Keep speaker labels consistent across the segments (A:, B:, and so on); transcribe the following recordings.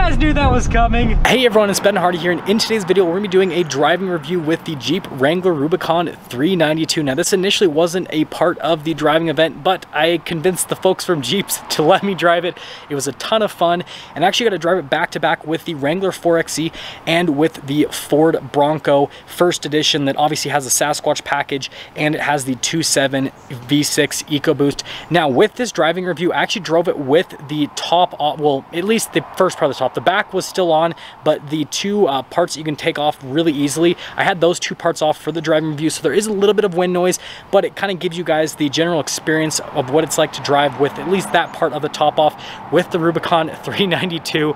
A: guys knew that was coming. Hey everyone, it's Ben Hardy here, and in today's video we're going to be doing a driving review with the Jeep Wrangler Rubicon 392. Now this initially wasn't a part of the driving event, but I convinced the folks from Jeeps to let me drive it. It was a ton of fun, and I actually got to drive it back to back with the Wrangler 4xe and with the Ford Bronco First Edition that obviously has the Sasquatch package, and it has the 2.7 V6 EcoBoost. Now with this driving review, I actually drove it with the top off, well, at least the first part of the top. The back was still on, but the two parts that you can take off really easily, I had those two parts off for the driving review, so there is a little bit of wind noise, but it kind of gives you guys the general experience of what it's like to drive with at least that part of the top off with the Rubicon 392.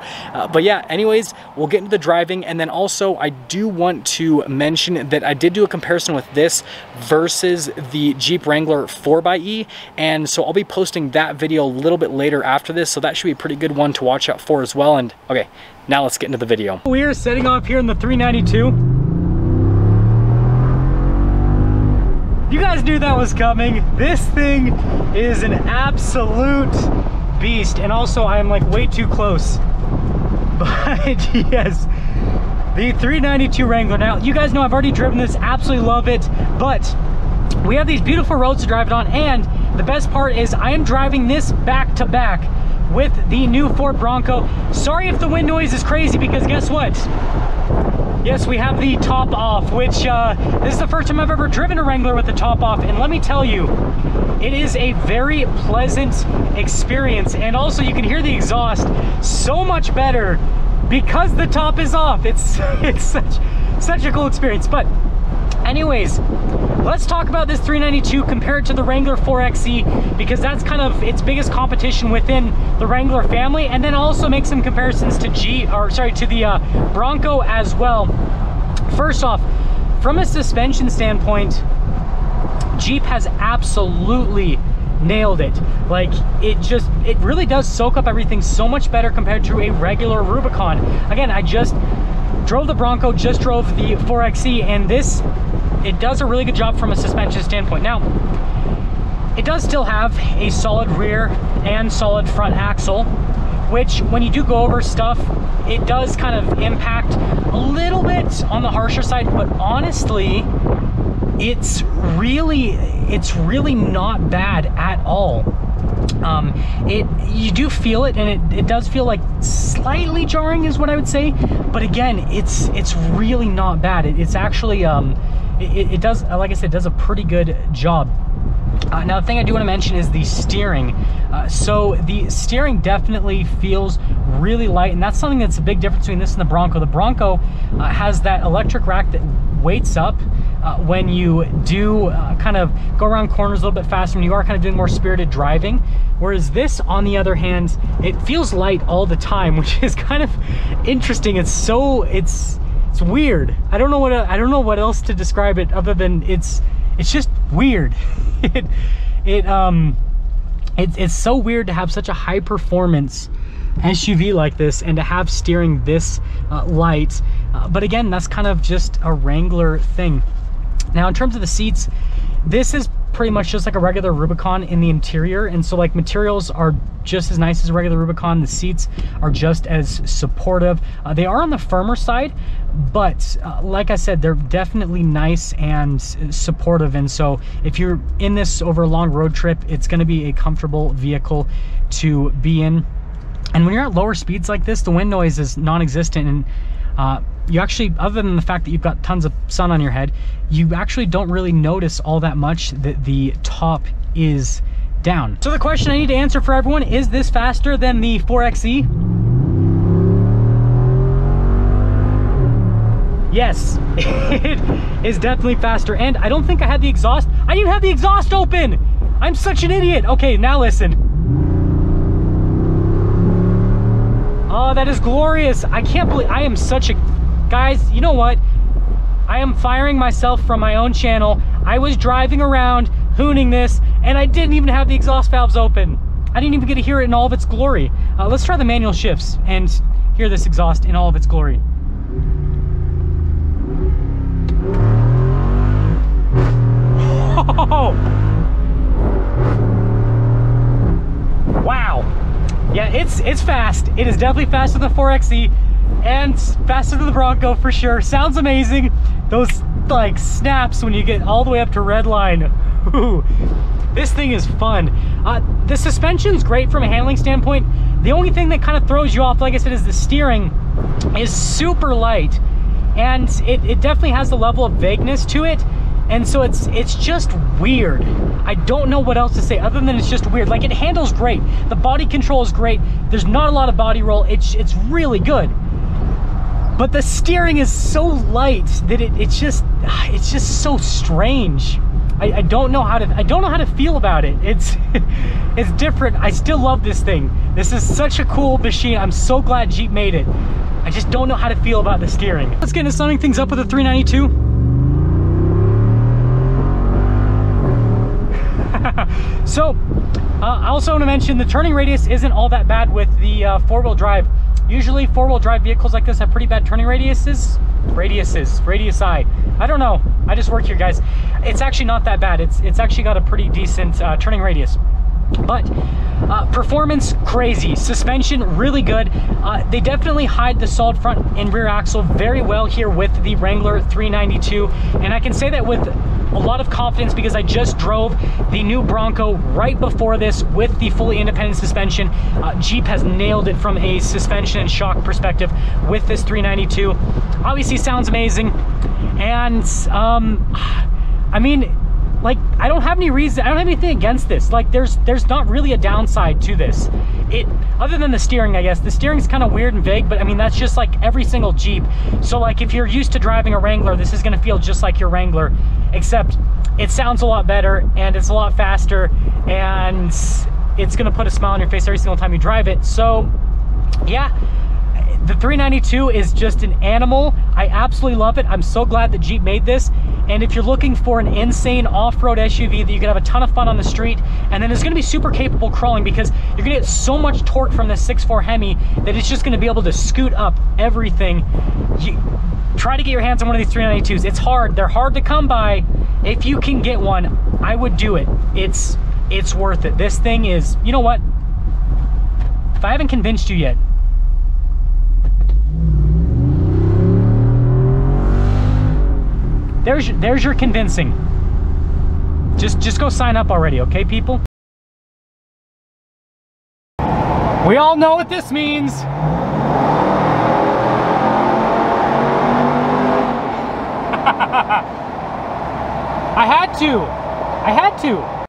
A: But yeah, anyways, we'll get into the driving, and then also I do want to mention that I did do a comparison with this versus the Jeep Wrangler 4xe, and so I'll be posting that video a little bit later after this, so that should be a pretty good one to watch out for as well. And okay, now let's get into the video. We are setting off here in the 392. You guys knew that was coming. This thing is an absolute beast, and also I am like way too close. But yes, the 392 Wrangler. Now you guys know I've already driven this, absolutely love it, but we have these beautiful roads to drive it on, and the best part is I am driving this back to back with the new Ford Bronco. Sorry if the wind noise is crazy, because guess what? Yes, we have the top off, which this is the first time I've ever driven a Wrangler with the top off, and let me tell you, it is a very pleasant experience, and also you can hear the exhaust so much better because the top is off. It's such a cool experience. But anyways, let's talk about this 392 compared to the Wrangler 4xe, because that's kind of its biggest competition within the Wrangler family, and then also make some comparisons to the Bronco as well. First off, from a suspension standpoint, Jeep has absolutely nailed it. Like, it really does soak up everything so much better compared to a regular Rubicon. Again, I just drove the Bronco, just drove the 4xe, and it does a really good job from a suspension standpoint. Now, it does still have a solid rear and solid front axle, which when you do go over stuff, it does kind of impact a little bit on the harsher side, but honestly, it's really not bad at all. You do feel it, and it does feel like slightly jarring is what I would say, but again, it's really not bad. It's actually it does, like I said, does a pretty good job. Now the thing I do want to mention is the steering. So the steering definitely feels really light, and that's something that's a big difference between this and the Bronco. The Bronco has that electric rack that weights up when you do kind of go around corners a little bit faster, when you are kind of doing more spirited driving, whereas this, on the other hand, it feels light all the time, which is kind of interesting. It's weird. I don't know what else to describe it other than it's just weird. It's so weird to have such a high performance SUV like this and to have steering this light, but again, that's kind of just a Wrangler thing. Now in terms of the seats, this is pretty much just like a regular Rubicon in the interior, and so like materials are just as nice as a regular Rubicon. The seats are just as supportive. They are on the firmer side, but like I said, they're definitely nice and supportive, and so if you're in this over a long road trip, it's going to be a comfortable vehicle to be in. And when you're at lower speeds like this, the wind noise is non-existent, and you actually, other than the fact that you've got tons of sun on your head, you actually don't really notice all that much that the top is down. So the question I need to answer for everyone, is this faster than the 4xe? Yes, it is definitely faster, and I don't think I had the exhaust. I didn't have the exhaust open! I'm such an idiot! Okay, now listen. Oh, that is glorious. I can't believe I am such a... Guys, you know what? I am firing myself from my own channel. I was driving around, hooning this, and I didn't even have the exhaust valves open. I didn't even get to hear it in all of its glory. Let's try the manual shifts and hear this exhaust in all of its glory. Oh! Wow. Yeah, it's fast. It is definitely faster than the 4xe and faster than the Bronco for sure. Sounds amazing. Those like snaps when you get all the way up to red line. Ooh, this thing is fun. The suspension's great from a handling standpoint. The only thing that kind of throws you off, like I said, is the steering is super light, and it definitely has a level of vagueness to it. And so it's just weird. I don't know what else to say other than it's just weird. Like, it handles great. The body control is great. There's not a lot of body roll. It's really good. But the steering is so light that it's just so strange. I don't know how to feel about it. It's it's different. I still love this thing. This is such a cool machine. I'm so glad Jeep made it. I just don't know how to feel about the steering. Let's get into summing things up with the 392. So, I also want to mention the turning radius isn't all that bad with the four-wheel drive. Usually four-wheel drive vehicles like this have pretty bad turning radiusi. I don't know. I just work here, guys. It's actually not that bad. It's actually got a pretty decent turning radius. But performance, crazy. Suspension, really good. They definitely hide the solid front and rear axle very well here with the Wrangler 392. And I can say that with a lot of confidence because I just drove the new Bronco right before this with the fully independent suspension. Jeep has nailed it from a suspension and shock perspective with this 392. Obviously sounds amazing. And I mean, like, I don't have anything against this. Like, there's not really a downside to this. Other than the steering, I guess. The steering's kind of weird and vague, but I mean, that's just like every single Jeep. So like, if you're used to driving a Wrangler, this is gonna feel just like your Wrangler, except it sounds a lot better and it's a lot faster and it's gonna put a smile on your face every single time you drive it. So yeah, the 392 is just an animal. I absolutely love it. I'm so glad that Jeep made this. And if you're looking for an insane off-road SUV that you can have a ton of fun on the street, and then it's gonna be super capable crawling because you're gonna get so much torque from the 6.4 Hemi that it's just gonna be able to scoot up everything. Try to get your hands on one of these 392s. It's hard. They're hard to come by. If you can get one, I would do it. It's worth it. This thing is, you know what? If I haven't convinced you yet, there's your convincing. Just go sign up already, okay, people? We all know what this means. I had to.